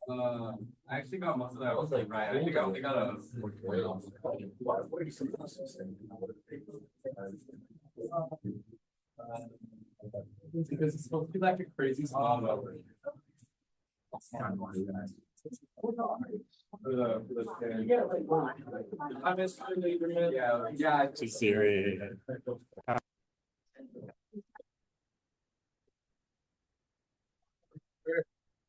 I actually got most of that. I was like, right. I think I only got a. Because it's supposed to be like a crazy small number. I missed the Lieberman. Yeah, too serious.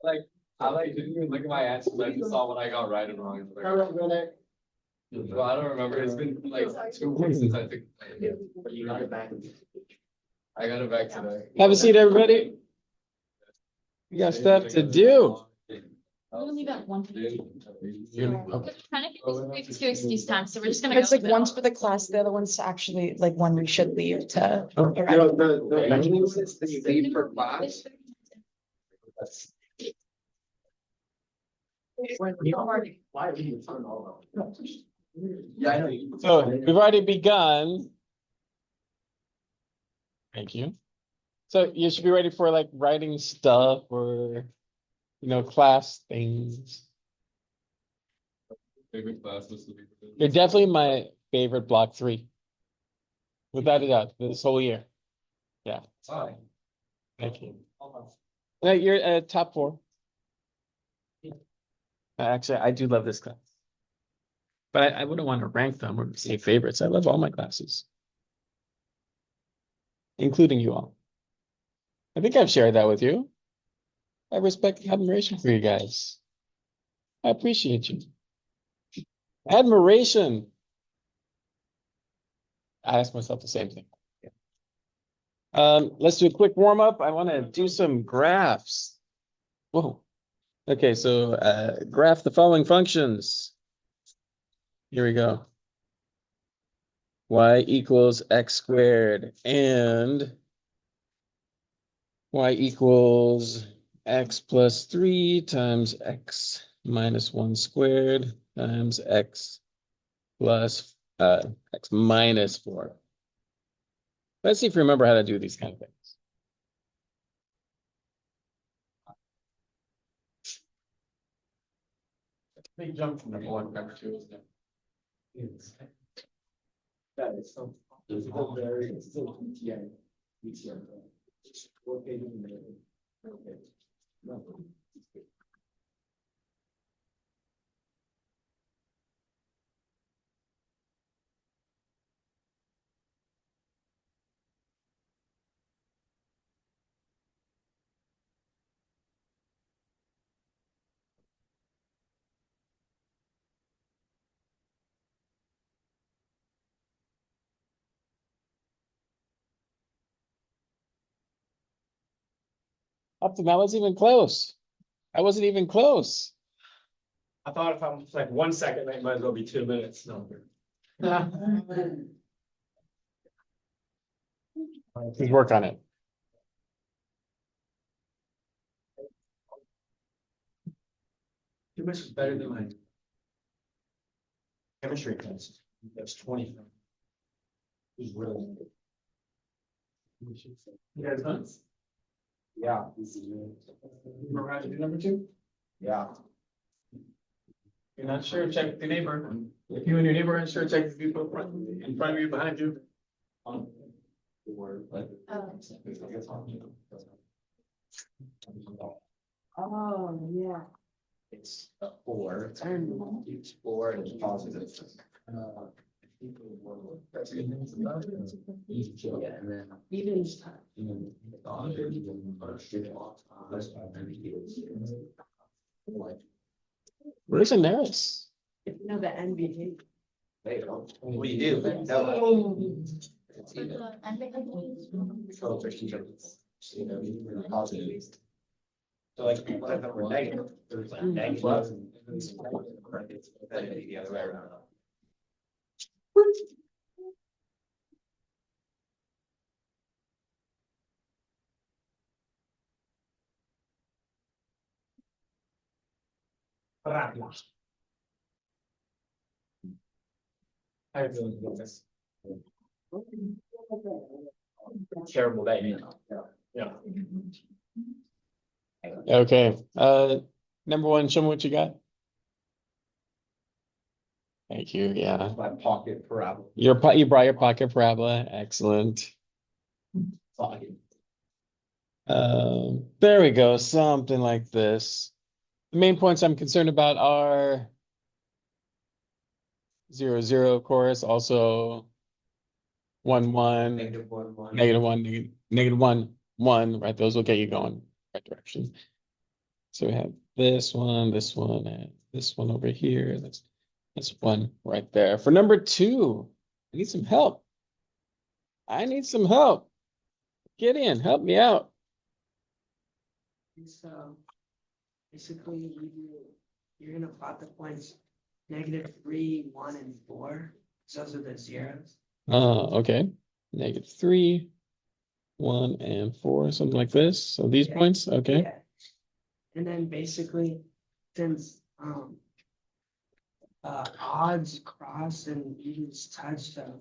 Like, I like didn't even look at my answers. I just saw what I got right and wrong. Well, I don't remember. It's been like 2 weeks since I took. You got it back. I got it back today. Have a seat, everybody. We got stuff to do. We're gonna leave at 1:50. Okay. Trying to get these two excuse time, so we're just gonna. It's go like one's for the class, the other one's actually like one we should leave to. The leave for class. Yeah, I know. So we've already begun. Thank you. So you should be ready for like writing stuff or, class things. Favorite classes. You're definitely my favorite block 3. Without a doubt, this whole year. Yeah. Hi. Thank you. No, you're at top 4. Actually, I do love this class. But I wouldn't want to rank them or say favorites. I love all my classes. Including you all. I think I've shared that with you. I respect and admiration for you guys. I appreciate you. Admiration. I ask myself the same thing. Let's do a quick warm up. I want to do some graphs. Whoa. Okay, so graph the following functions. Here we go. Y equals x squared and y equals x plus 3 times x minus 1 squared times x plus x minus 4. Let's see if you remember how to do these kind of things. Big jump from number 1 to number 2, isn't it? Yes. That is so. There's a very still PTI. What page in there? Okay. No. Up to now, I wasn't even close. I wasn't even close. I thought if I'm like 1 second, it might as well be 2 minutes. No. Please work on it. Too much is better than my chemistry class. That's 20. It's really. You guys done? Yeah. Remember how to do number 2? Yeah. You're not sure, check the neighbor. If you and your neighbor aren't sure, check the people in front of you, behind you. Oh, yeah. It's a 4. It's 4 and it's positive. That's good. Yeah, and then Even. Where's Daenerys? No, the NBA. What do you do? It's even. Control efficiency. You know, positive. So like whatever we're negative, there's like negative and it's the other way around. How are you feeling about this? Terrible day. Yeah. Okay. Number one, show me what you got. Thank you, yeah. My pocket parabola. You brought your pocket parabola, excellent. Pocket. There we go, something like this. The main points I'm concerned about are 0, 0, of course, also 1, 1, Negative 1, 1. negative 1, negative 1, 1, right? Those will get you going right direction. So we have this one, and this one over here. That's one right there. For number 2, I need some help. I need some help. Get in, help me out. So basically you're gonna plot the points -3, 1, and 4. So those are the zeros. Okay. -3, 1, and 4, something like this. So these Yeah. points, okay. Yeah. And then basically, since odds cross and evens touch, so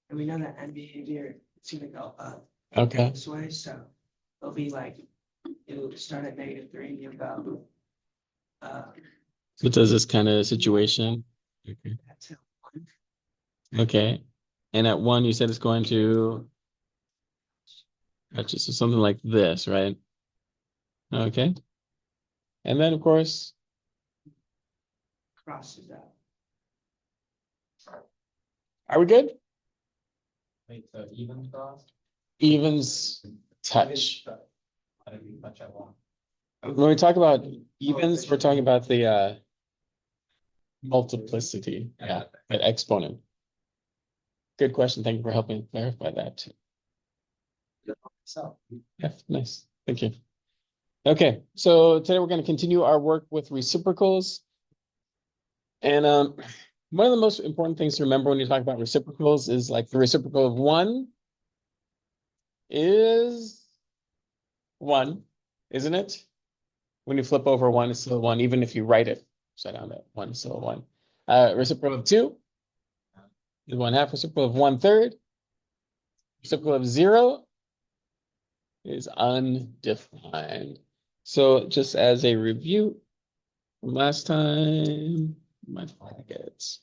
and we know that end behavior is gonna go up Okay. this way, so it'll be like it'll start at -3 and you'll go So does this kind of situation? Okay. that's it, 1. Okay. And at 1, you said it's going to touch so something like this, right? Okay. And then, of course, Crosses out. are we good? Wait, so even cross? Evens touch. I don't even touch at one. When we talk about evens, we're talking about the multiplicity, yeah, that exponent. Good question. Thank you for helping clarify that. So. Yeah, nice. Thank you. Okay, so today we're going to continue our work with reciprocals. And one of the most important things to remember when you talk about reciprocals is like the reciprocal of 1 is 1, isn't it? When you flip over 1, it's still 1, even if you write it upside down, that 1 is still 1. Reciprocal of 2 is 1/2. Reciprocal of 1/3. Reciprocal of 0 is undefined. So just as a review from last time, my brackets.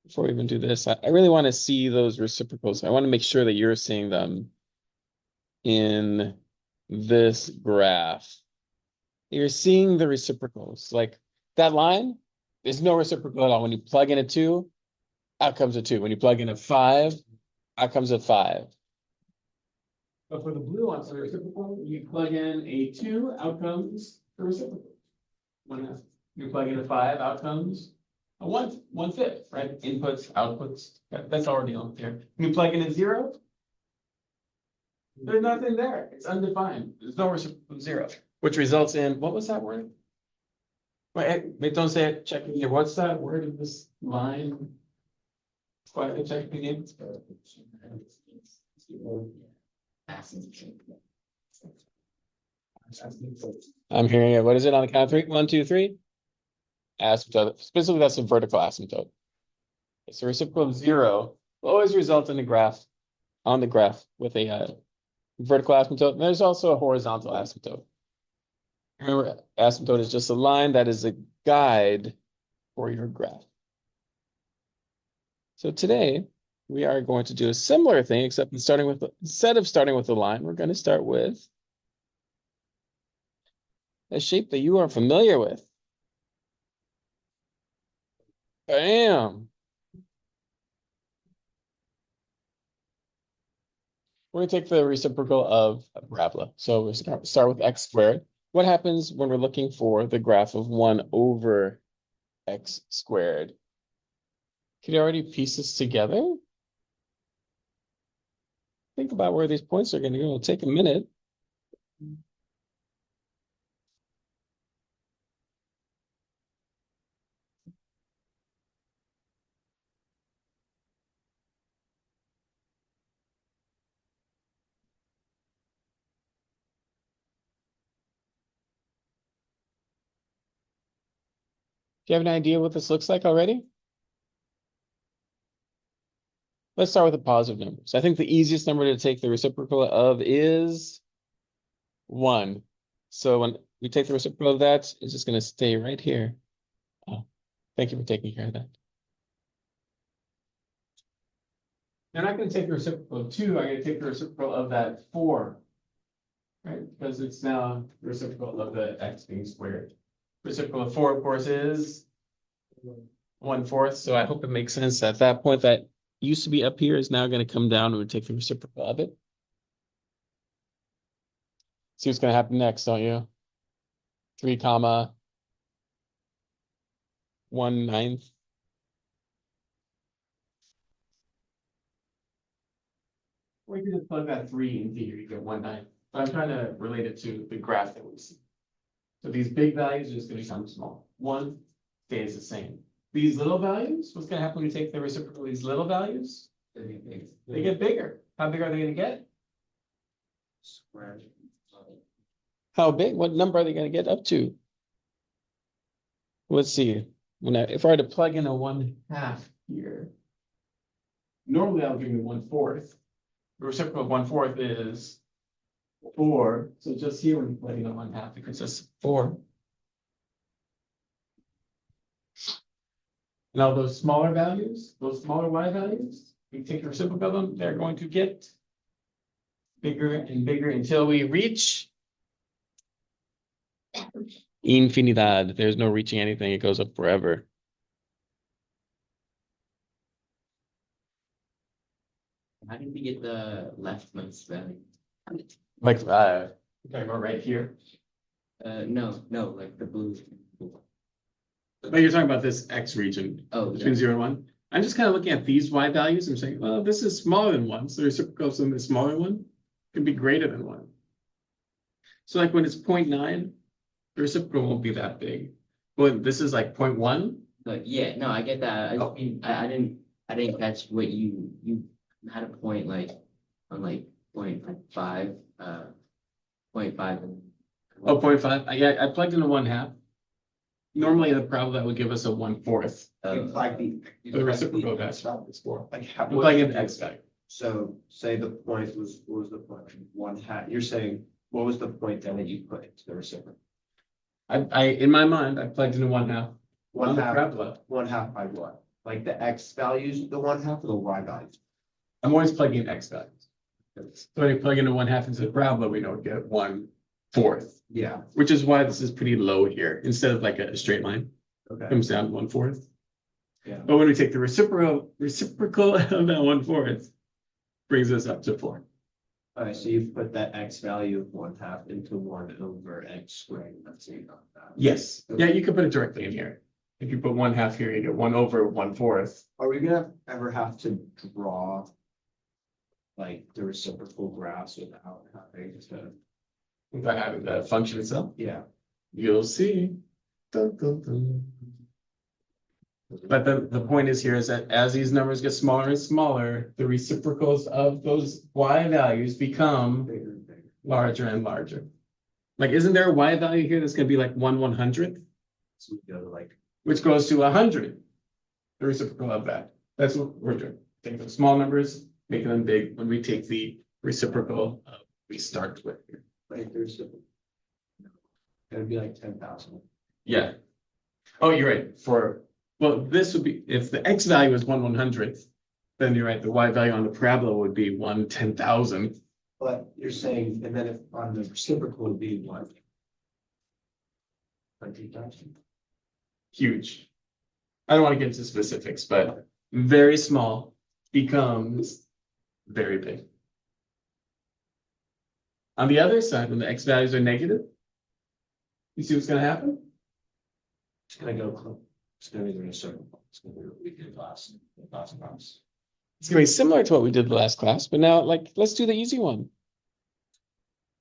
Before we even do this, I really want to see those reciprocals. I want to make sure that you're seeing them in this graph. You're seeing the reciprocals. Like that line, there's no reciprocal at all. When you plug in a 2, out comes a 2. When you plug in a 5, out comes a 5. But for the blue one, so the reciprocal, you plug in a 2, out comes the reciprocal. 1/2. You plug in a 5, out comes a 1/5, right? Inputs, outputs. That's already on there. You plug in a 0, there's nothing there. It's undefined. There's no reciprocal 0, which results in, what was that word? Wait, don't say it. Check it here. What's that word in this line? Quietly check it again. I'm hearing it. What is it on the count of 3? 1, 2, 3. Asymptote. Specifically, that's a vertical asymptote. It's a reciprocal of 0 will always result in a graph on the graph with a vertical asymptote. And there's also a horizontal asymptote. Remember, asymptote is just a line that is a guide for your graph. So today we are going to do a similar thing, except instead of starting with a line, we're going to start with a shape that you are familiar with. Bam. We're going to take the reciprocal of a parabola. So we start with x squared. What happens when we're looking for the graph of 1 over x squared? Can you already piece this together? Think about where these points are going to go. It'll take a minute. Do you have an idea what this looks like already? Let's start with the positive numbers. I think the easiest number to take the reciprocal of is 1. So when We take the reciprocal of that, it's just gonna stay right here. Oh, thank you for taking care of that. They're not gonna take the reciprocal of 2, I'm gonna take the reciprocal of that 4. Right, because it's now the reciprocal of the x being squared. Reciprocal of 4, of course, is 1/4, so I hope it makes sense. At that point, that used to be up here is now gonna come down and we take the reciprocal of it. See what's gonna happen next, don't you? 3 comma 1/9. Or you can just plug that 3 into here, you get 1/9. But I'm trying to relate it to the graph that we see. So these big values are just gonna become small. 1 stays the same. These little values, what's gonna happen when you take the reciprocal of these little values? They get bigger. How big are they gonna get? Square. How big? What number are they gonna get up to? Let's see. If I were to plug in a 1/2 here, normally I'll give you 1/4. The reciprocal of 1/4 is 4. So just here when you plug in a 1/2, it gives us 4. And all those smaller values, those smaller y values, we take the reciprocal of them, they're going to get bigger and bigger until we reach infinidad. There's no reaching anything, it goes up forever. How did we get the leftmost value? Like, talking about right here. No, like the blue. But you're talking about this X region Oh, between yeah. 0 and 1. I'm just kind of looking at these Y values and saying, well, this is smaller than 1. So the reciprocal of something smaller than 1 could be greater than 1. So like when it's 0.9, the reciprocal won't be that big. But this is like 0.1. But yeah, no, I get that. I Oh. mean, I didn't catch what you had a point like on like 0.5, 0.5. Oh, 0.5. Yeah, I plugged in a 1/2. Normally the problem that would give us a 1/4. You plug the. The reciprocal of that is 4. Like how. I'm plugging in the X value. So say the point was, what was the point? 1/2. You're saying, what was the point then that you put into the reciprocal? I in my mind, I plugged in a 1/2. On the 1/2, parabola. 1/2 by what? Like the X values, the 1/2 or the Y values? I'm always plugging in X values. So when you plug in a 1/2 into the parabola, we don't get 1/4, Yeah, which is why this is pretty low here. Instead of like a straight line, okay, comes down 1/4. yeah. But when we take the reciprocal of that 1/4, brings us up to 4. All right, so you put that X value of 1/2 into 1/x squared. Let's see about that. Yes. Yeah, you could put it directly in here. If you put 1/2 here, you get 1/1/4. Are we gonna ever have to draw like the reciprocal graphs without having to, Without having the function itself. yeah, You'll see. Dun, dun, dun. But the point is here is that as these numbers get smaller and smaller, the reciprocals of those y values become bigger and bigger? larger and larger. Like, isn't there a y value here that's gonna be like 1/100th, So we go to like, which goes to 100? The reciprocal of that. That's what we're doing. Take the small numbers, making them big when we take the reciprocal of we start with here. the reciprocal. It'd be like 10,000. Yeah. Oh, you're right. Well, this would be, if the x value is 1/100th, then you're right, the y value on the parabola would be 1/10,000. But you're saying, and then if on the reciprocal would be what? 20,000? Huge. I don't want to get into specifics, but very small becomes very big. On the other side, when the x values are negative, you see what's gonna happen? It's gonna go, it's gonna be in a circle. It's gonna be what we did last class. It's gonna be similar to what we did the last class, but now like let's do the easy one.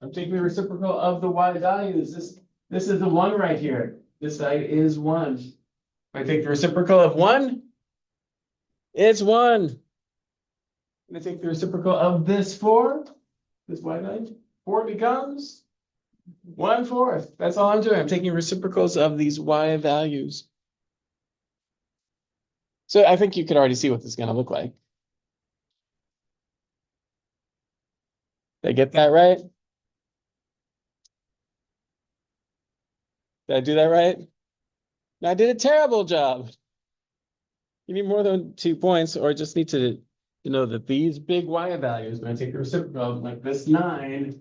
I'm taking the reciprocal of the y values. This is the 1 right here. This side is 1. If I take the reciprocal of 1, it's 1. I'm gonna take the reciprocal of this 4, this y value. 4 becomes 1/4. That's all I'm doing. I'm taking reciprocals of these y values. So I think you could already see what this is gonna look like. Did I get that right? Did I do that right? No, I did a terrible job. You need more than 2 points, or just need to know that these big y values, when I take the reciprocal, like this 9,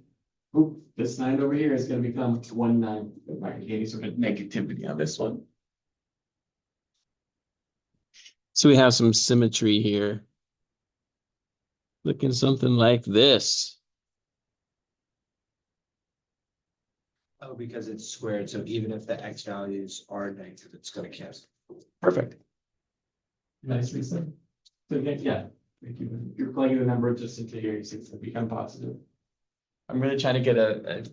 oop, this 9 over here is going to become 1, 9. There might be any sort of negativity on this one. So we have some symmetry here. Looking something like this. Oh, because it's squared, so even if the x values are negative, it's gonna cancel. Perfect. Nicely said. So yeah, you're plugging the number just into here, you see it's become positive. I'm really trying to get a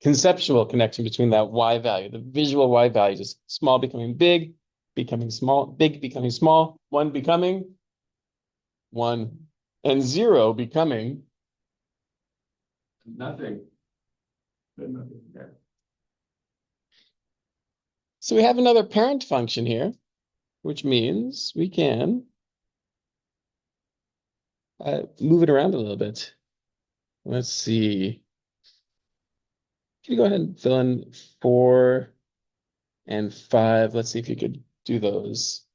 conceptual connection between that y value, the visual y value, just small becoming big, becoming small, big becoming small, 1 becoming 1, and 0 becoming nothing. Nothing there. So we have another parent function here, which means we can move it around a little bit. Let's see. Can you go ahead and fill in 4 and 5? Let's see if you could do those.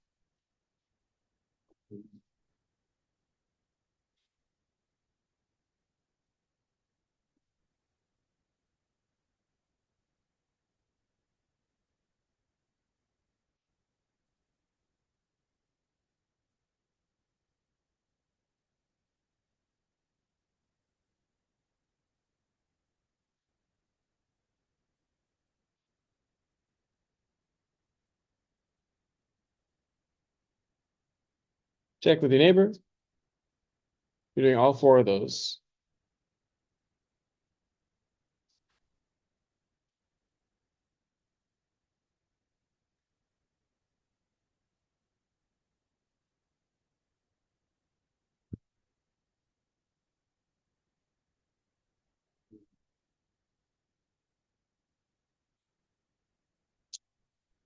Check with your neighbor. You're doing all 4 of those.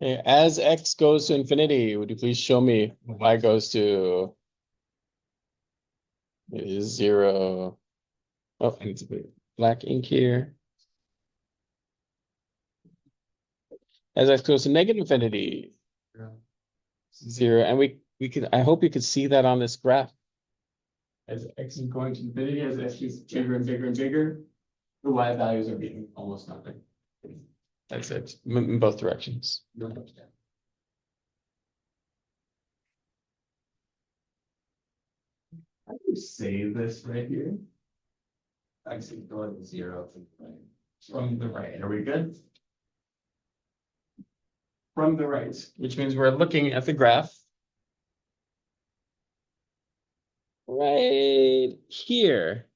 Okay, as x goes to infinity, would you please show me what y goes to? It is 0. Oh, I need to put black ink here. As x goes to negative infinity, 0. And we could, I hope you could see that on this graph. As x is going to infinity, as x gets bigger and bigger and bigger, the y values are being almost nothing. That's it, in both directions. How do you save this right here? Actually, going to 0 From the right, are we good? From the right, which means we're looking at the graph. Right here.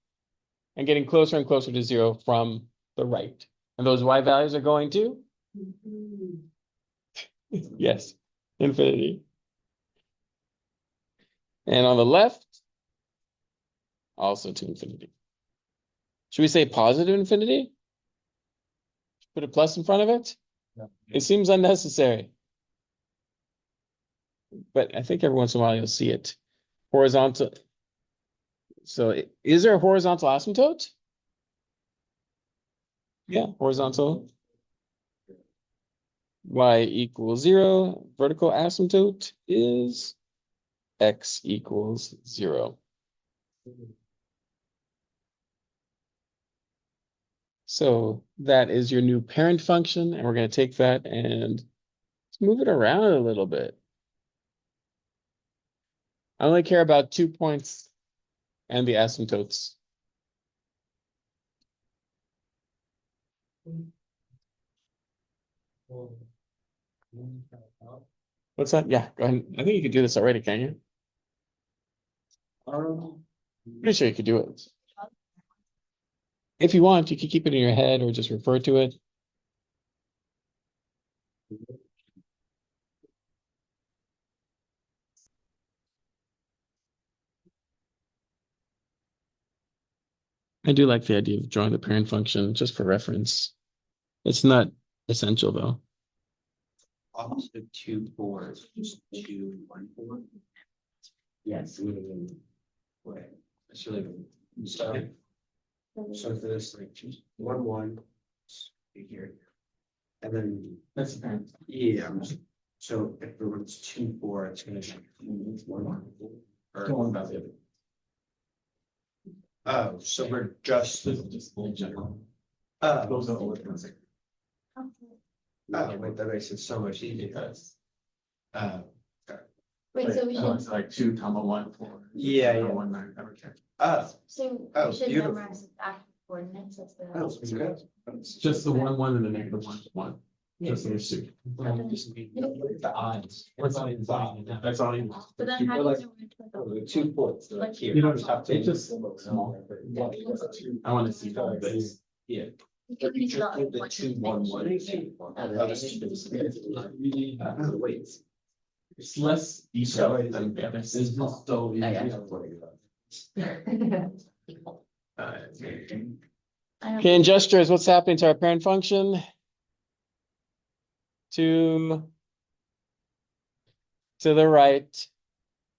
And getting closer and closer to 0 from the right. And those y values are going to? Yes, infinity. And on the left, also to infinity. Should we say positive infinity? Put a plus in front of it? Yeah. It seems unnecessary. But I think every once in a while you'll see it. Horizontal. So is there a horizontal asymptote? Yeah, horizontal. Y equals 0. Vertical asymptote is x equals 0. So that is your new parent function, and we're going to take that and move it around a little bit. I only care about 2 points and the asymptotes. What's that? Yeah, go ahead. I think you could do this already, can you? Pretty sure you could do it. If you want, you could keep it in your head or just refer to it. I do like the idea of drawing the parent function just for reference. It's not essential though. Also 2 4s, just 2 1 4. Yes. Wait, it's really good. So for this, like, choose 1 1 here. And then, That's apparent. yeah, so if it was 2, 4, it's gonna be 1. Don't worry about the other. Oh, so we're just, This is just in general. oh, Those are all things. wait, that makes it so much easier. Because. Wait, so we So should, it's like 2, 1, 4. Yeah, yeah. 1, 9, okay. so Oh, we should beautiful. memorize the actual coordinates of the. Oh, it's good. It's just the 1, 1 and the negative 1, 1. Just those two. The odds. What's on inside? That's all you. But then how do you know where to put the? 2 points. Like- Here. You don't have to, it's just small. I want to see this. Yeah. You can use the The 2, 1, 1. Oh, this is- wait. It's less detailed than the other. This is so easy. I got Okay, in gestures, what's happening to our parent function? To the right.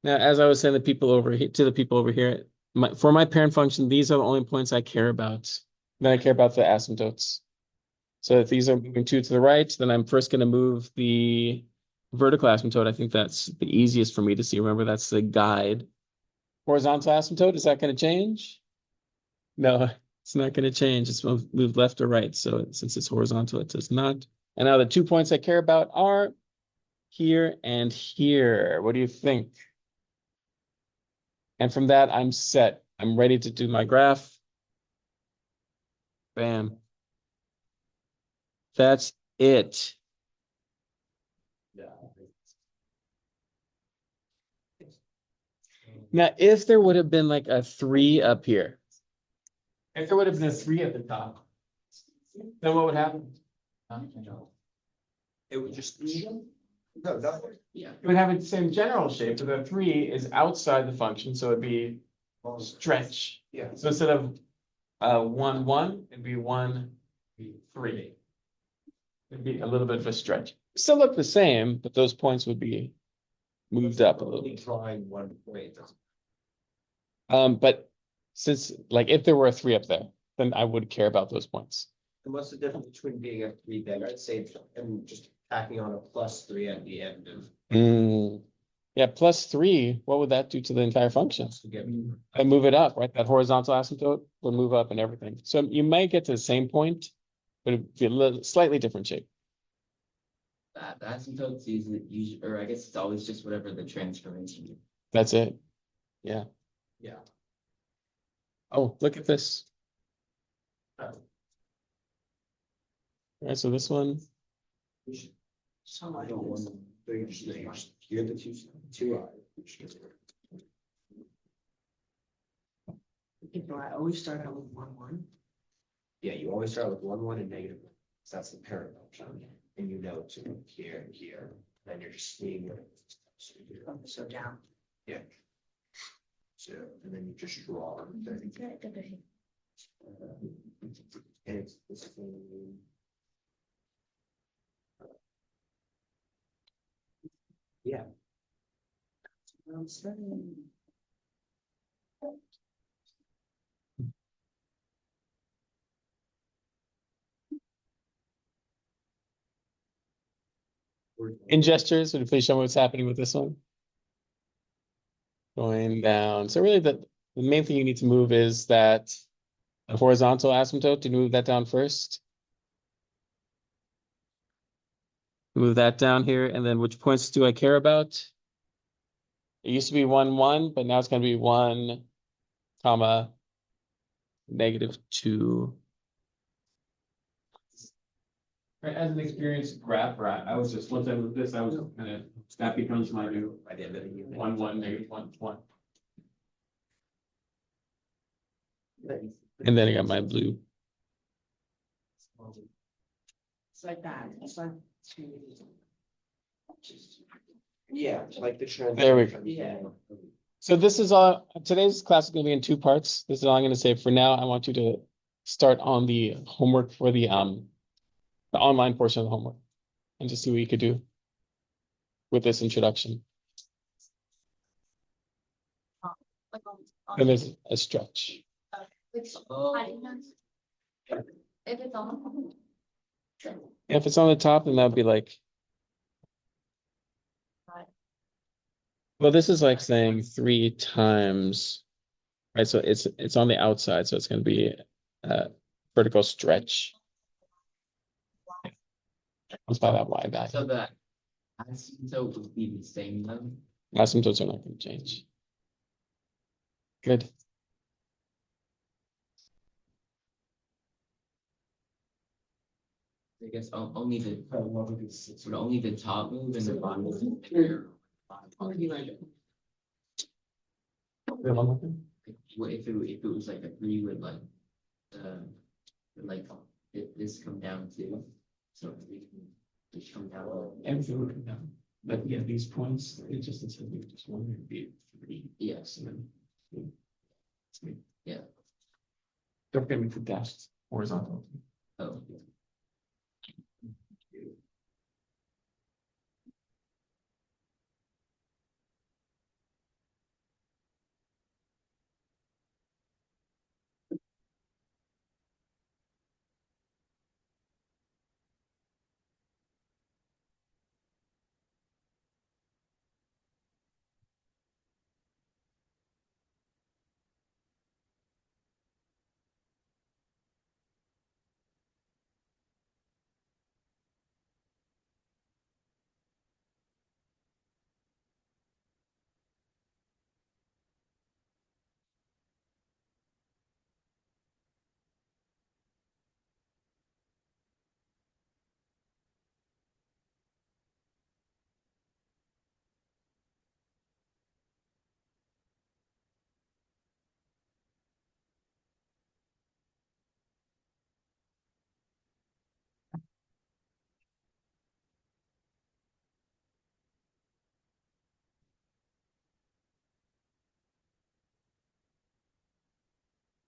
Now, as I was saying, the people over here, to the people over here, for my parent function, these are the only points I care about. Then I care about the asymptotes. So if these are moving 2 to the right, then I'm first going to move the vertical asymptote. I think that's the easiest for me to see. Remember, that's the guide. Horizontal asymptote, is that going to change? No, it's not going to change. It's moved left or right. So since it's horizontal, it does not. And now the 2 points I care about are here and here. What do you think? And from that, I'm set. I'm ready to do my graph. Bam. That's it. Now, if there would have been like a 3 up here, if there would have been a 3 at the top, then what would happen? It would just. No, nothing. Yeah. It would have the same general shape, but the 3 is outside the function, so it'd be stretch. Yeah. So instead of 1, 1, it'd be 1, 3. It'd be a little bit of a stretch. Still look the same, but those points would be moved up a little. Drawing 1 point. But since like if there were a 3 up there, then I would care about those points. And what's the difference between being a 3 there, I'd say, and just tacking on a +3 at the end of. Yeah, +3, what would that do to the entire function? To get. I move it up, right? That horizontal asymptote would move up and everything. So you might get to the same point, but it'd be a little slightly different shape. The asymptotes usually, or I guess it's always just whatever the transformation is. That's it. Yeah. Yeah. Oh, look at this. All right, so this one. So I don't want to. You're just here the 2 I always start out with 1, 1. Yeah, you always start with 1, 1 and -1. So that's the parent function. And you know to here and here, then you're just seeing what. So down. Yeah. So, and then you just draw. everything. And it's the same. Yeah. In gestures, would you please show me what's happening with this one? Going down. So really the main thing you need to move is that the horizontal asymptote, to move that down first. Move that down here, and then which points do I care about? It used to be 1, 1, but now it's going to be 1, comma, -2. Right, as an experienced grapher, I was just once I moved this, I was kind of that becomes my new By the end of the year. 1, 1, -1, 1. And then I got my blue. It's like that. It's like. Yeah, like the transition. There we go. Yeah. So this is all, today's class is going to be in 2 parts. This is all I'm going to say for now. I want you to start on the homework for the online portion of the homework and just see what you could do with this introduction. Like And there's a stretch. Which, I didn't know. If it's on. If it's on the top, then that'd be like. Well, this is like saying 3 times, right? So it's on the outside, so it's gonna be vertical stretch. Let's buy that y back. So the asymptote would be the same though. Asymptotes are not gonna change. Good. I guess only would only the top move and the bottom move. What if it was like a 3 would like like this come down too? So we can just come down. Everything would come down. But yeah, these points, it just instead of just one, it'd be 3. Yes. And then 3. Yeah. Don't forget me to dash horizontal. Oh.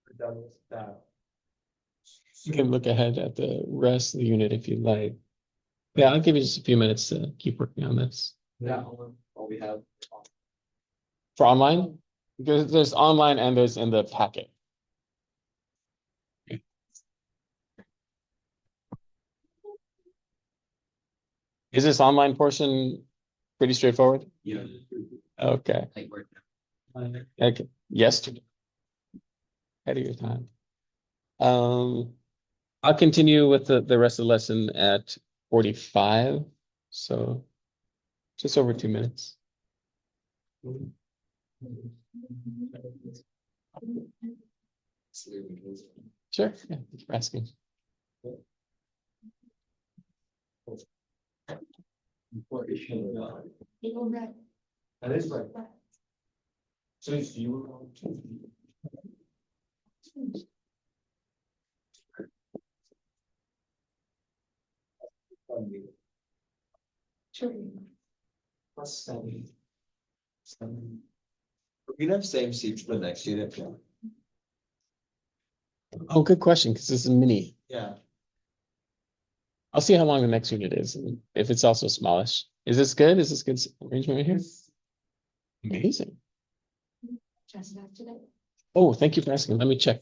We're done with that. You can look ahead at the rest of the unit if you like. Yeah, I'll give you just a few minutes to keep working on this. Yeah, all we have. For online, because there's online and there's in the packet. Is this online portion pretty straightforward? Yeah. Okay. Like we're Okay. Yesterday. Ahead of your time. I'll continue with the rest of the lesson at 45. So just over 2 minutes. Sure. Yeah, thanks for asking. That is right. So if you were on to. Sure. Plus 7. We're gonna have same seats for the next unit. Oh, good question, because this is mini. Yeah. I'll see how long the next unit is, and if it's also smallish. Is this good? Is this good arrangement right here? Amazing. Oh, thank you for asking. Let me check.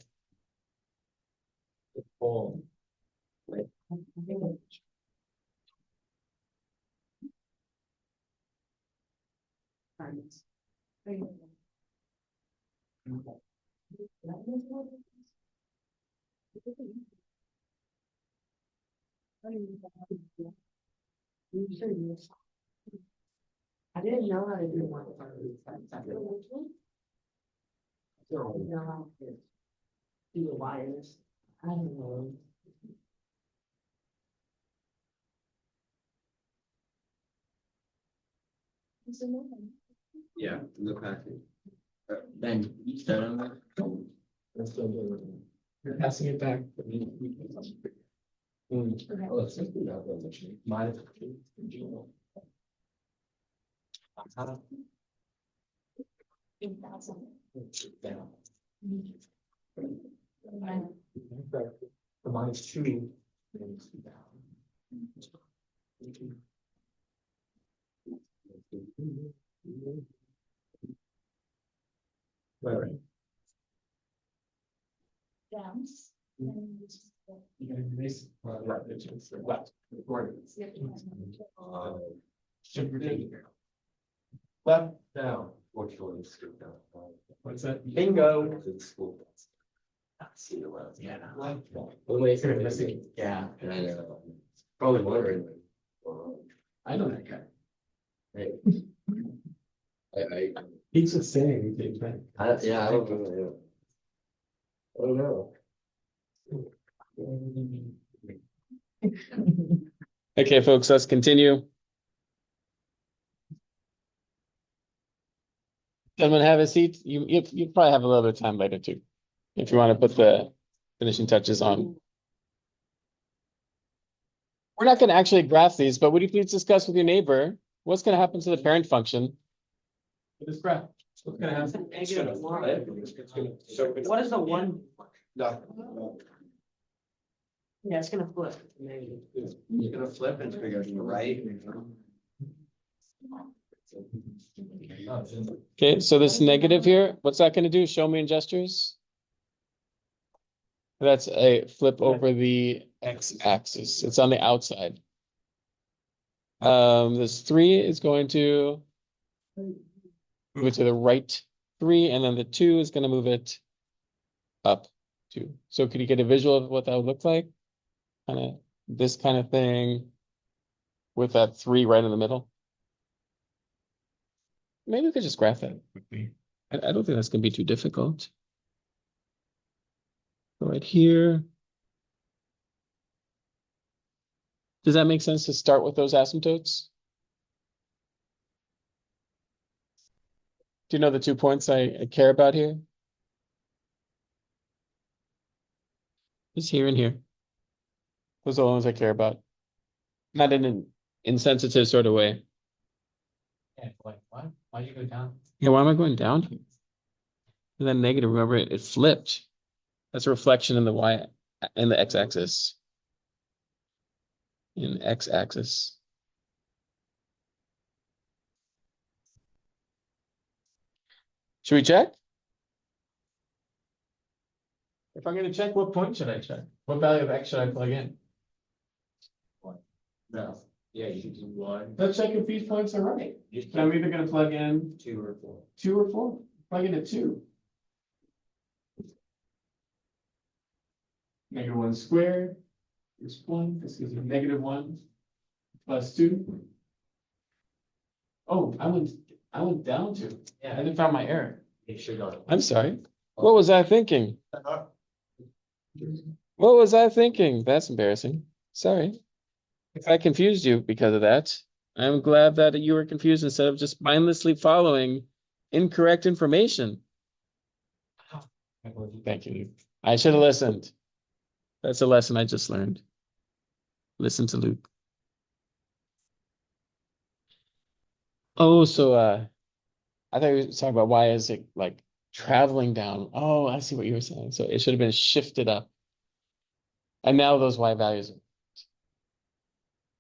I didn't know how to do one part of these. I didn't know how to do the wires. I don't know. Yeah, look back. then you start on that. You're passing it back. Minus 2. Right. Left down. What's that? Bingo. See the left. Yeah. Yeah. And I know. Probably wondering. I know that guy. I, He's just saying things, right? yeah, I don't know. I don't know. Okay, folks, let's continue. Gentlemen, have a seat. You probably have a little bit of time later too, if you want to put the finishing touches on. We're not going to actually graph these, but would you please discuss with your neighbor what's going to happen to the parent function with this graph? What's going to happen? Negative one. So What is the one? No. Yeah, it's gonna flip. Negative. It's gonna flip and it's gonna go to the right. Okay, so this negative here, what's that going to do? Show me in gestures. That's a flip over the x-axis. It's on the outside. This 3 is going to move it to the right 3, and then the 2 is going to move it up 2. So could you get a visual of what that would look like? Kind of this kind of thing with that 3 right in the middle. Maybe we could just graph that quickly. I don't think that's going to be too difficult. Right here. Does that make sense to start with those asymptotes? Do you know the 2 points I care about here? Just here and here. Those are the ones I care about. Not in an insensitive sort of way. Yeah, like what? Why'd you go down? Yeah, why am I going down here? And then negative, remember it flipped. That's a reflection in the y in the x-axis. In x-axis. Should we check? If I'm going to check, what point should I check? What value of x should I plug in? No. Yeah, you can do 1, Let's check if these points are right. So I'm either going to plug in 2 or 4. 2 or 4. Plug in a 2. Negative 1 squared is 1. This gives me negative 1 plus 2. Oh, I went down 2. Yeah. I didn't find my error. You should go. I'm sorry. What was I thinking? What was I thinking? That's embarrassing. Sorry. If I confused you because of that, I'm glad that you were confused instead of just mindlessly following incorrect information. Thank you. I should have listened. That's a lesson I just learned. Listen to Luke. Oh, so I thought you were talking about why is it like traveling down. Oh, I see what you were saying. So it should have been shifted up. And now those y values are.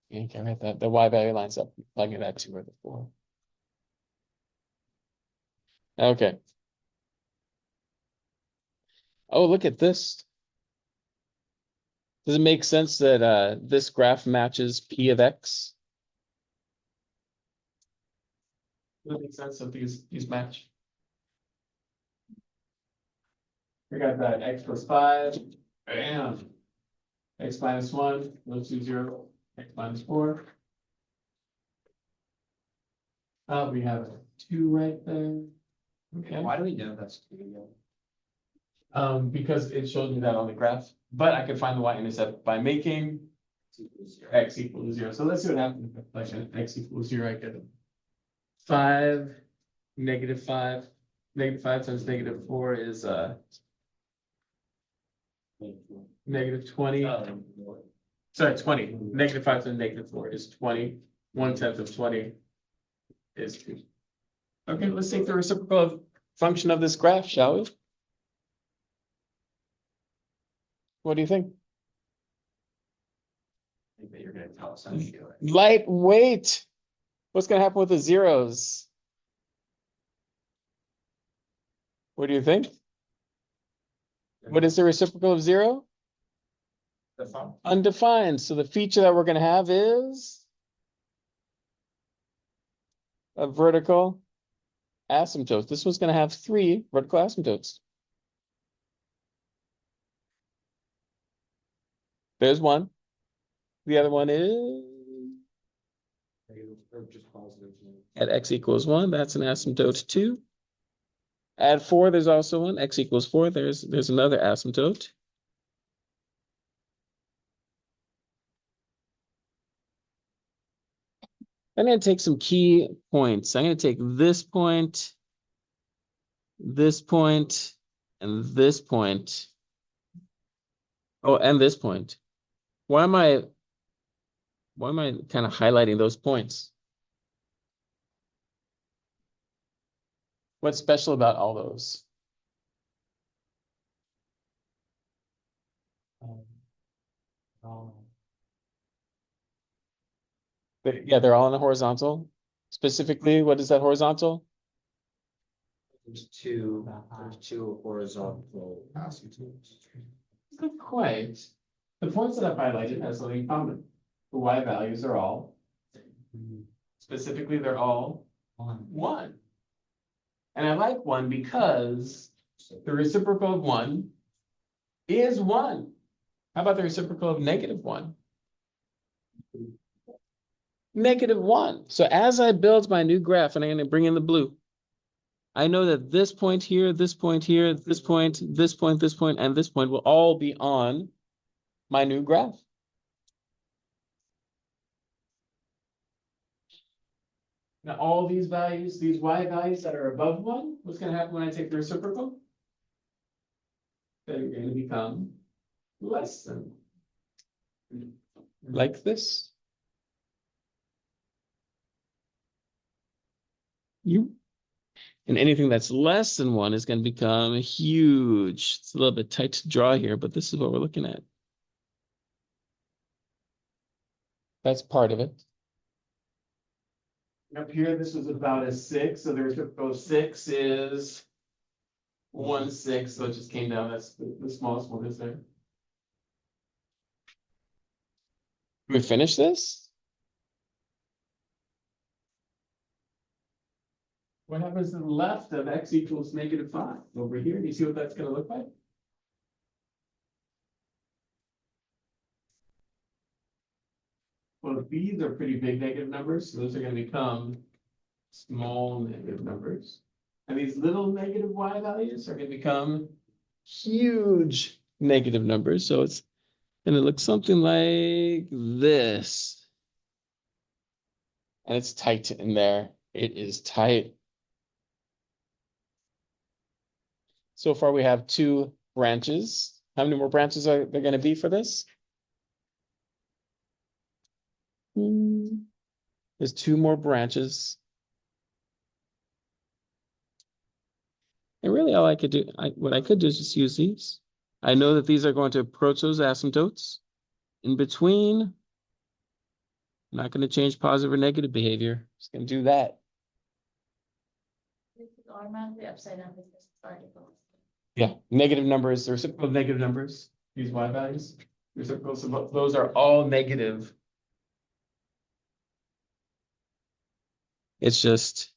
You can write that. The y value lines up, plugging that 2 or the 4. Okay. Oh, look at this. Does it make sense that this graph matches P of X? Does it make sense that these match? We got that x plus 5, bam. X minus 1, those 2 0, x minus 4. We have a 2 right there. Okay. Why do we know that's 2? Because it shows me that on the graph, but I can find the y-intercept by making x equal to 0. So let's see what happens if I set x equals 0. I get 5, negative 5. Negative 5 times negative 4 is negative 20. Sorry, 20. Negative 5 times negative 4 is 20. 1/10 of 20 is 2. Okay, let's take the reciprocal function of this graph, shall we? What do you think? I think that you're gonna tell us how to do it. Lightweight. What's going to happen with the zeros? What do you think? What is the reciprocal of 0? The fun. Undefined. So the feature that we're gonna have is a vertical asymptote. This one's gonna have 3 vertical asymptotes. There's one. The other one is Or just positive. at x equals 1. That's an asymptote 2. At 4, there's also one. X equals 4. There's another asymptote. I'm going to take some key points. I'm going to take this point, and this point. Oh, and this point. Why am I kind of highlighting those points? What's special about all those? Yeah, they're all in the horizontal. Specifically, what is that horizontal? There's two horizontal asymptotes. Not quite. The points that I've highlighted have something in common. The y values are all, specifically, they're all 1. And I like 1 because the reciprocal of 1 is 1. How about the reciprocal of -1? -1. So as I build my new graph, and I'm going to bring in the blue, I know that this point here, this point here, this point, this point, this point, and this point will all be on my new graph. Now, all these values, these y values that are above 1, what's going to happen when I take the reciprocal? They're going to become less than. Like this. And anything that's less than 1 is going to become huge. It's a little bit tight to draw here, but this is what we're looking at. That's part of it. Up here, this was about a 6, so the reciprocal of 6 is 1/6, so it just came down. That's the smallest one is there. Can we finish this? What happens to the left of x equals -5 over here? Do you see what that's going to look like? Well, these are pretty big negative numbers, so those are going to become small negative numbers. And these little negative y values are going to become huge negative numbers. So it's going to look something like this. And it's tight in there. It is tight. So far, we have 2 branches. How many more branches are there going to be for this? There's 2 more branches. And really all I could do, what I could do is just use these. I know that these are going to approach those asymptotes. In between, I'm not going to change positive or negative behavior. Just going to do that. This is automatically upside down because it's article. Yeah, negative numbers, the reciprocal of negative numbers, these y values. Reciprocals of those are all negative. It's just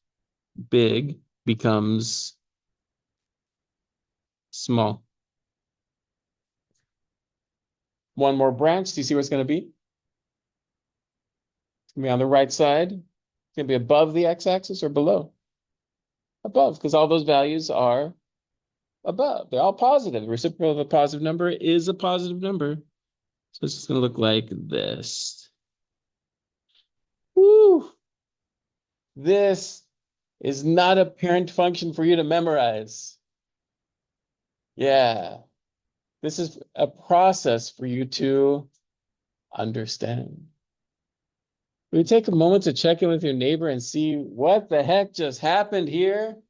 big becomes small. One more branch. Do you see where it's going to be? It's going to be on the right side. It's going to be above the x-axis or below? Above, because all those values are above. They're all positive. The reciprocal of a positive number is a positive number. So it's just going to look like this. Woo! This is not a parent function for you to memorize. Yeah. This is a process for you to understand. Will you take a moment to check in with your neighbor and see what the heck just happened here?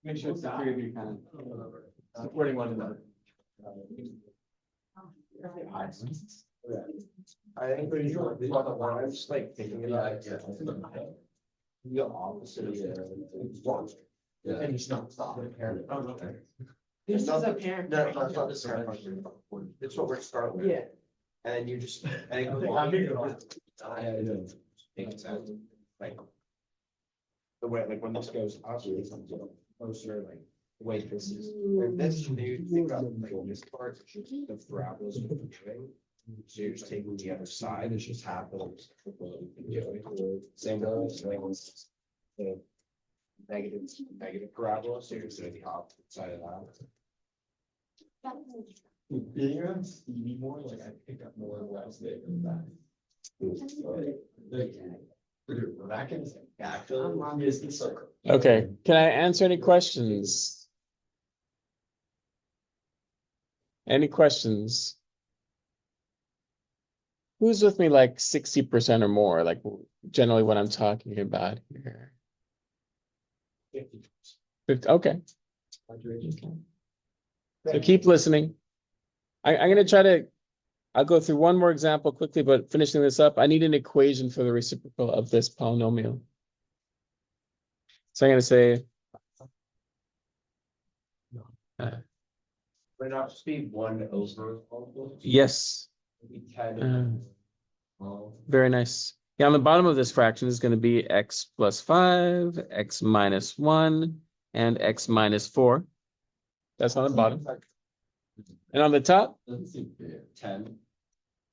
Make sure it's the 3 of you kind of supporting one another. I think when you I'm just like thinking about it. The opposite of it. Yeah. And you stop the parent. Oh, okay. This is No, a parent. No, no, it's not this parent function. It's what we're starting with. Yeah. And then you just, and it goes. Makes sense. Like. The way, like, when this goes up, it comes closer, like, the way this is, and this, you think about, like, this part, the parabolas we're doing. So you're just taking the other side, it's just half of what we've been doing. Same with the negative parabola, so you're just doing the opposite side of that. Being around Stevie more, like I pick up more last day than that. That can actually is the circle. Okay, can I answer any questions? Any questions? Who's with me like 60% or more, like generally what I'm talking about here? 50, okay. So keep listening. I'm gonna try to, I'll go through one more example quickly, but finishing this up, I need an equation for the reciprocal of this polynomial. So I'm gonna say. Would not just be 1/. Yes. Very nice. Yeah, on the bottom of this fraction is going to be x plus 5, x minus 1, and x minus 4. That's on the bottom. And on the top, 10.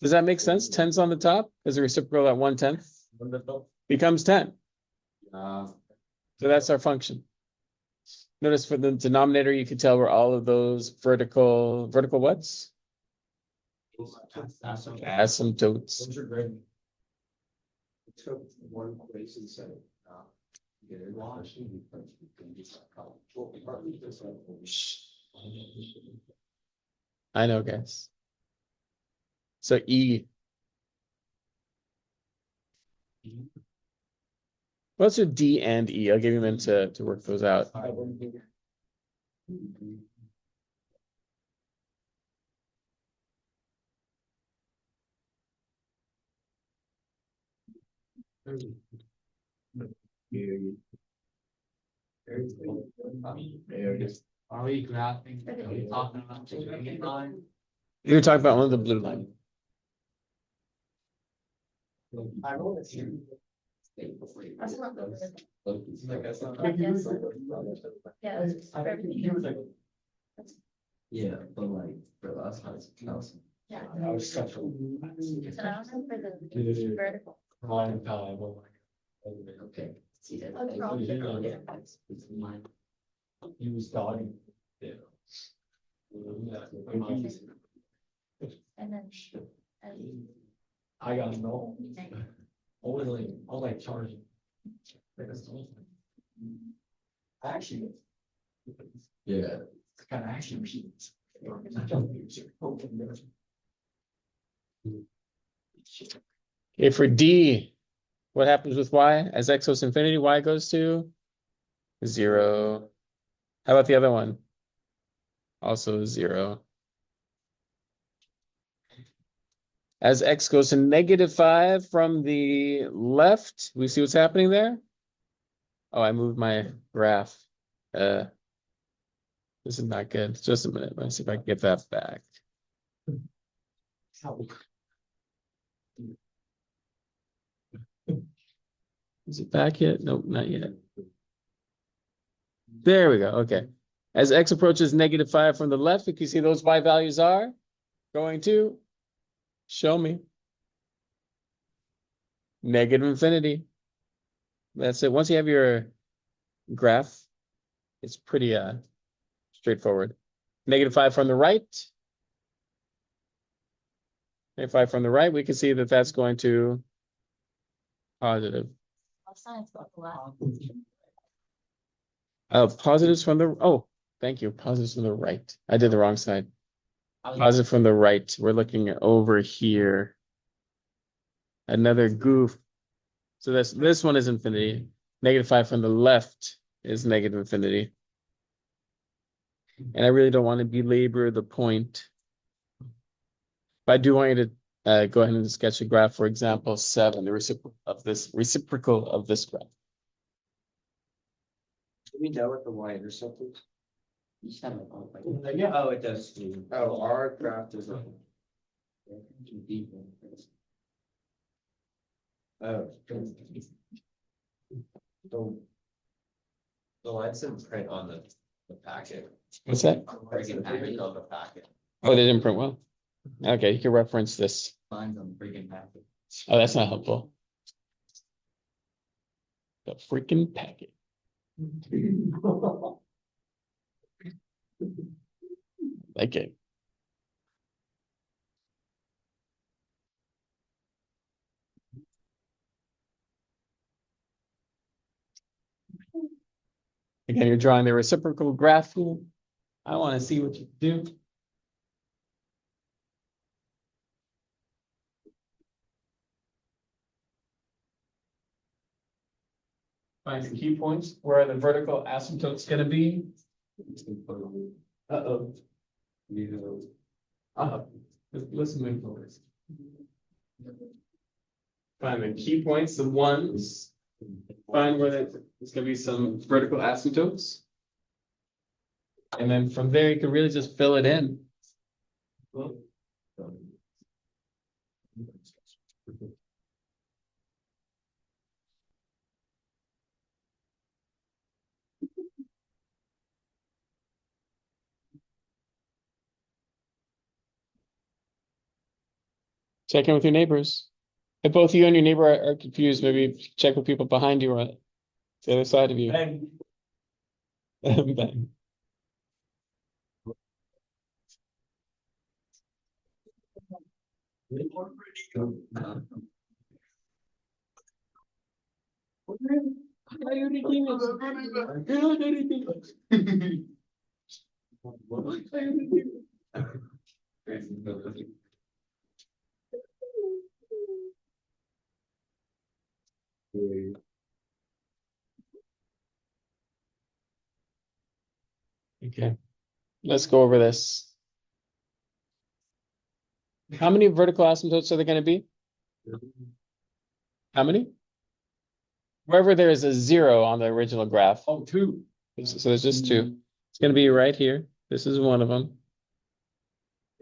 does that make sense? 10's on the top as a reciprocal at 1/10 becomes 10. So that's our function. Notice for the denominator, you can tell where all of those vertical what's? Asymptotes. Those are great. Took one place and said, I know, guys. So E. What's your D and E? I'll give you a minute to work those out. Are we graphing? Are we talking about the green line? You're talking about one of the blue line. I rolled a two. That's not good. Like that's not. Yeah, it's for everything. Yeah, but like for us, how it's calcium. Yeah. I was such a. So now I'm for the vertical. Line time, oh my God. Okay. See that? Oh, wrong. It's mine. He was dying. Yeah. And then. And I got no. Only charging. Actually. Yeah. It's kind of action machines. Okay, for D, what happens with Y? As x goes to infinity, Y goes to 0. How about the other one? Also 0. As x goes to -5 from the left, we see what's happening there. Oh, I moved my graph. This is not good. Just a minute. Let's see if I can get that back. Is it back yet? Nope, not yet. There we go. Okay. As x approaches -5 from the left, you can see those y values are going to show me -infinity. That's it. Once you have your graph, it's pretty straightforward. -5 from the right. -5 from the right, we can see that that's going to positive. science about the last. Positives from the, oh, thank you. Positives from the right. I did the wrong side. Positive from the right. We're looking over here. Another goof. So this one is infinity. -5 from the left is -infinity. And I really don't want to belabor the point. But I do want you to go ahead and sketch a graph, for example, 7, the reciprocal of this graph. Do we know what the y-intercept is? You just have a, oh, like, Yeah, oh, it does. Oh, our graph is. too deep. Oh. The lines didn't print on the packet. What's that? Freaking packet on the packet. Oh, they didn't print well. Okay, you can reference this. Lines on the freaking packet. Oh, that's not helpful. The freaking packet. Like it. Again, you're drawing the reciprocal graph here. I want to see what you do. Find the key points. Where are the vertical asymptotes going to be? Uh-oh. Listen to focus. Find the key points, the ones. Find where there's going to be some vertical asymptotes. And then from there, you can really just fill it in. Check in with your neighbors. If both you and your neighbor are confused, maybe check with people behind you or the other side of you. Bang. Bang. Okay, let's go over this. How many vertical asymptotes are there going to be? How many? Wherever there is a 0 on the original graph. Oh, 2. So there's just 2. It's going to be right here. This is one of them.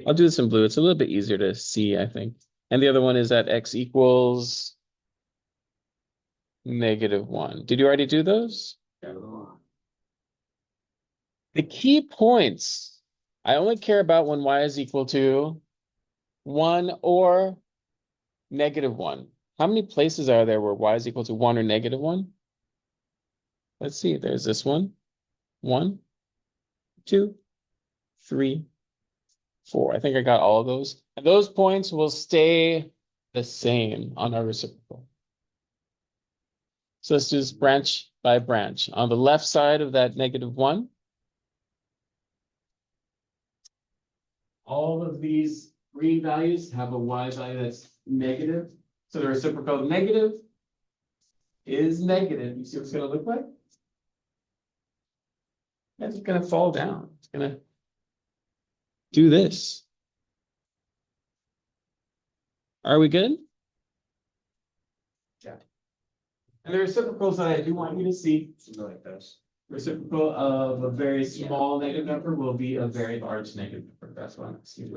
I'll do this in blue. It's a little bit easier to see, I think. And the other one is at x equals -1. Did you already do those? The key points, I only care about when y is equal to 1 or -1. How many places are there where y is equal to 1 or -1? Let's see. There's this one. 1, 2, 3, 4. I think I got all of those. And those points will stay the same on our reciprocal. So let's do this branch by branch. On the left side of that -1, all of these green values have a y value that's negative. So the reciprocal of negative is negative. You see what it's going to look like? It's going to fall down. It's going to do this. Are we good? Yeah. And the reciprocals that I do want you to see, Something like this. reciprocal of a very small negative number will be a very large negative number. That's what I'm seeing.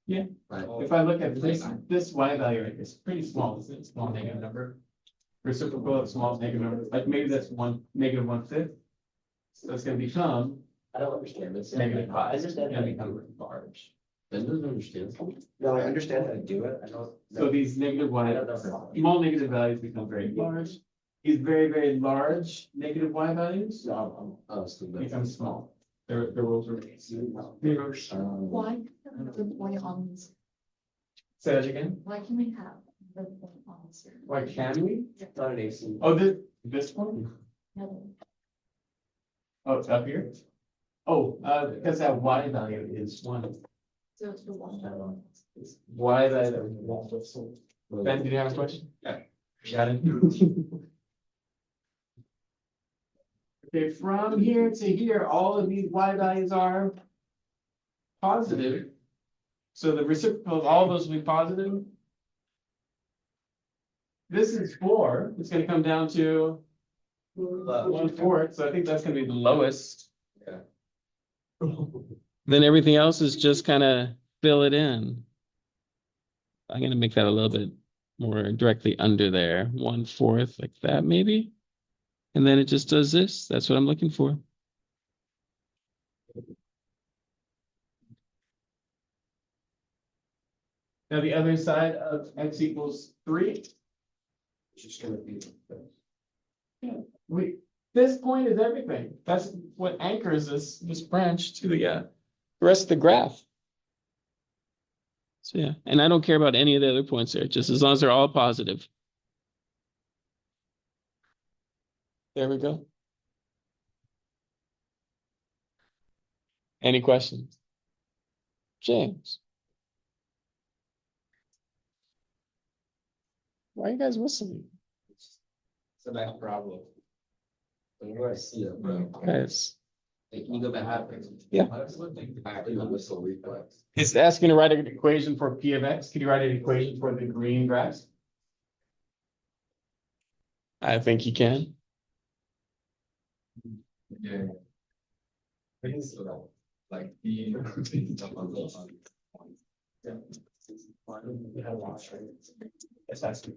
Yeah. If I look at this y value, right, it's pretty small, isn't it? Small negative number. Reciprocal of small negative number, like maybe that's -1/5. So that's going to become I don't understand this. -5. I understand how to Yeah. do it large. Ben doesn't understand. No, I understand how to do it. I don't. So these negative I y, don't know. small negative values become very large. These very, very large negative y values Oh, stupid. become small. Their rules are. Why the point on this? Say that again. Why can we have the point on this? Why can we? It's not an AC. Oh, this one? No. Oh, it's up here? Oh, because that y value is 1. So it's the one. Y value. Ben, did you have a question? Yeah. Got it. Okay, from here to here, all of these y values are positive. So the reciprocal of all those will be positive. This is 4. It's going to come down to 1/4. So I think that's going to be the lowest. Then everything else is just kind of fill it in. I'm gonna make that a little bit more directly under there, 1/4 like that maybe. And then it just does this. That's what I'm looking for. Now the other side of x equals 3. It's just gonna be. This point is everything. That's what anchors this branch to the rest of the graph. So yeah, and I don't care about any of the other points there, just as long as they're all positive. There we go. Any questions? James. Why are you guys whistling? It's a nice problem. Whenever I see it, bro. Guys, Hey, can you go back? Yeah. I just want to think back to the whistle reflex. it's asking to write an equation for P of X. Can you write an equation for the green grass? I think you can. Yeah. I think so, like the. Yeah. We had a wash, right? It's actually.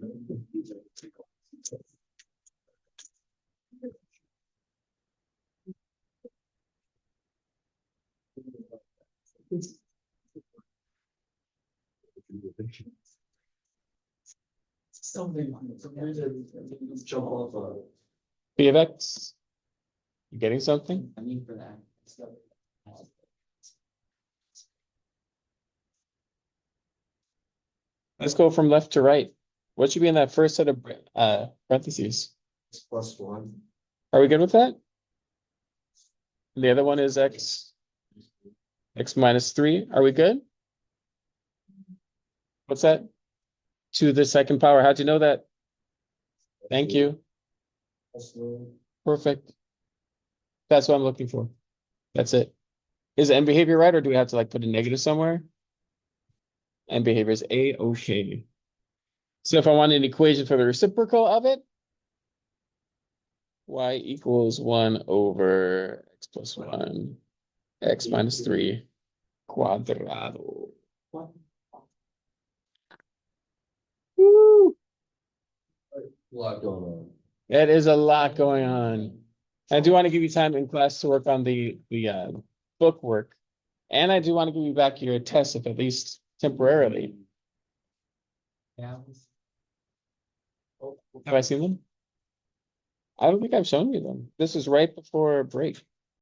Something, sometimes I jump off P of X. You getting something? I mean, for that. Let's go from left to right. What should be in that first set of parentheses? it's +1. Are we good with that? The other one is x minus 3. Are we good? What's that? To the second power. How'd you know that? Thank you. +1. Perfect. That's what I'm looking for. That's it. Is end behavior right, or do we have to like put a negative somewhere? End behavior is A-okay. So if I want an equation for the reciprocal of it, y equals 1 over x plus 1, x minus 3 cuadrado. Woo! Lot going on. That is a lot going on. I do want to give you time in class to work on the book work. And I do want to give you back your test, if at least temporarily. Yeah. Have I seen them? I don't think I've shown you them. This is right before break.